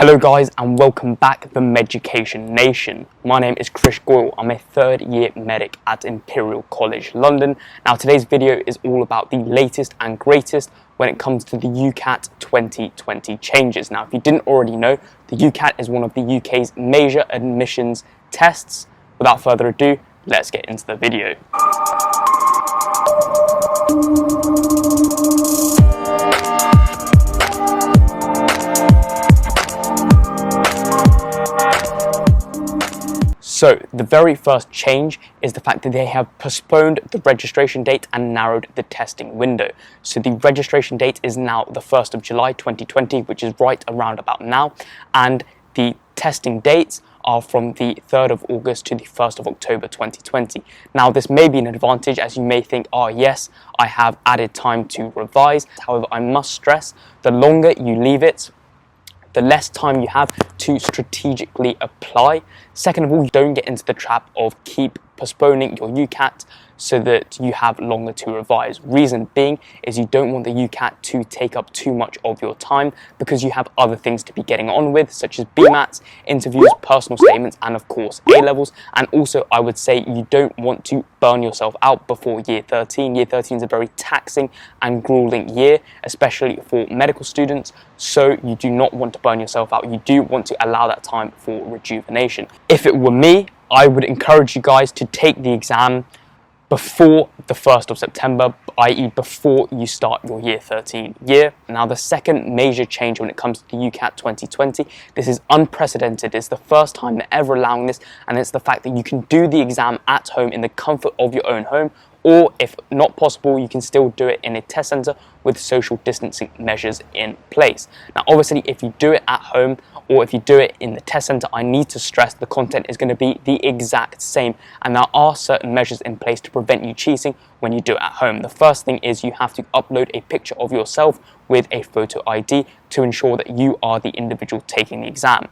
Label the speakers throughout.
Speaker 1: Hello guys and welcome back the Meducation Nation. My name is Chris Goyle. I'm a third year medic at Imperial College London. Now today's video is all about the latest and greatest when it comes to the Ucat 2020 changes. Now if you didn't already know, the Ucat is one of the UK's major admissions tests. Without further ado, let's get into the video. So the very first change is the fact that they have postponed the registration date and narrowed the testing window. So the registration date is now the 1st of July 2020, which is right around about now, and the testing dates are from the 3rd of August to the 1st of October 2020. Now this may be an advantage, as you may think, oh yes, I have added time to revise. However, I must stress, the longer you leave it, the less time you have to strategically apply. Second of all, you don't get into the trap of keep postponing your Ucat so that you have longer to revise. Reason being is you don't want the Ucat to take up too much of your time because you have other things to be getting on with, such as BMATs, interviews, personal statements, and of course A-levels. And also I would say you don't want to burn yourself out before year 13. Year 13 is a very taxing and grueling year, especially for medical students. So you do not want to burn yourself out. You do want to allow that time for rejuvenation. If it were me, I would encourage you guys to take the exam before the 1st of September, i.e. before you start your year 13 year. Now the second major change when it comes to the Ucat 2020, this is unprecedented. It's the first time they're ever allowing this, and it's the fact that you can do the exam at home in the comfort of your own home, or if not possible, you can still do it in a test center with social distancing measures in place. Now obviously if you do it at home or if you do it in the test center, I need to stress the content is going to be the exact same, and there are certain measures in place to prevent you cheating when you do it at home. The first thing is you have to upload a picture of yourself with a photo ID to ensure that you are the individual taking the exam.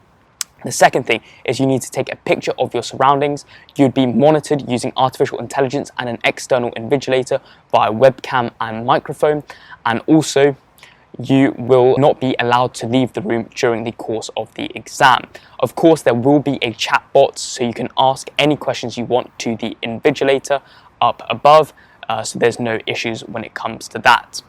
Speaker 1: The second thing is you need to take a picture of your surroundings. You'd be monitored using artificial intelligence and an external invigilator via webcam and microphone, and also you will not be allowed to leave the room during the course of the exam. Of course, there will be a chat bot, so you can ask any questions you want to the invigilator up above, so there's no issues when it comes to that.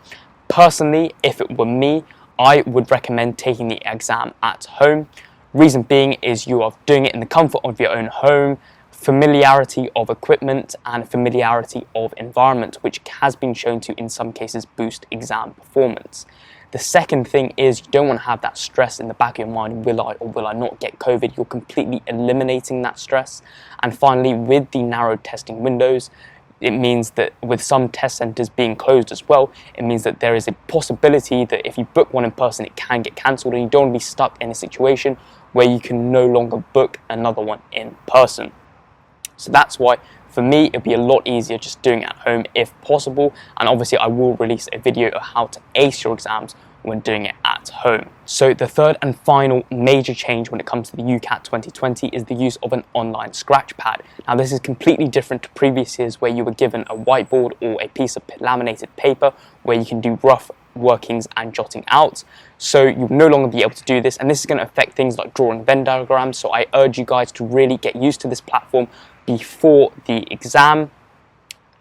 Speaker 1: Personally, if it were me, I would recommend taking the exam at home. Reason being is you are doing it in the comfort of your own home, familiarity of equipment and familiarity of environment, which has been shown to in some cases boost exam performance. The second thing is you don't want to have that stress in the back of your mind, will I or will I not get COVID? You're completely eliminating that stress. And finally, with the narrowed testing windows, it means that with some test centres being closed as well, it means that there is a possibility that if you book one in person, it can get cancelled, and you don't want to be stuck in a situation where you can no longer book another one in person. So that's why, for me, it'd be a lot easier just doing it at home if possible. And obviously I will release a video of how to ace your exams when doing it at home. So the third and final major change when it comes to the Ucat 2020 is the use of an online Scratchpad. Now this is completely different to previous years where you were given a whiteboard or a piece of laminated paper where you can do rough workings and jotting out. So you'll no longer be able to do this, and this is going to affect things like drawing Venn diagrams. So I urge you guys to really get used to this platform before the exam,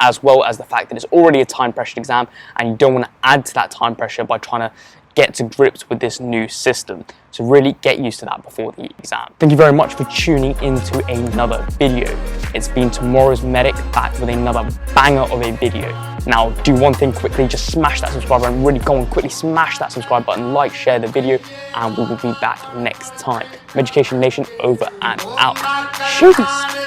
Speaker 1: as well as the fact that it's already a time pressured exam and you don't want to add to that time pressure by trying to get to grips with this new system. So really get used to that before the exam. Thank you very much for tuning into another video. It's been Tomorrow's Medic back with another banger of a video. Now do one thing quickly, just smash that subscribe button, really go and quickly smash that subscribe button, like, share the video, and we will be back next time. Meducation Nation over and out. Cheers!